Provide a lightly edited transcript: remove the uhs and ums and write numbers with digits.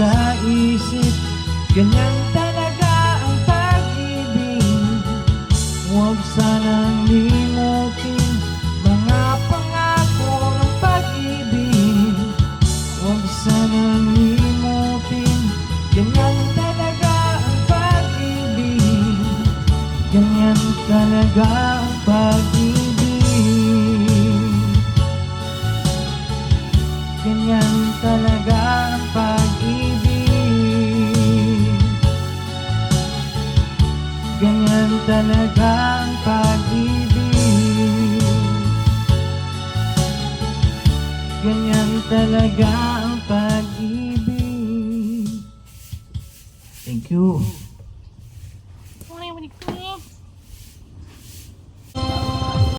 sa isip. Ganyan talaga ang pag-ibig. Huwag sanang limutin mga pangako ng pag-ibig. Huwag sanang limutin, ganyan talaga ang pag-ibig. Ganyan talaga ang pag-ibig. Ganyan talaga ang pag-ibig. Ganyan talaga ang pag-ibig. Ganyan talaga ang pag-ibig. Thank you.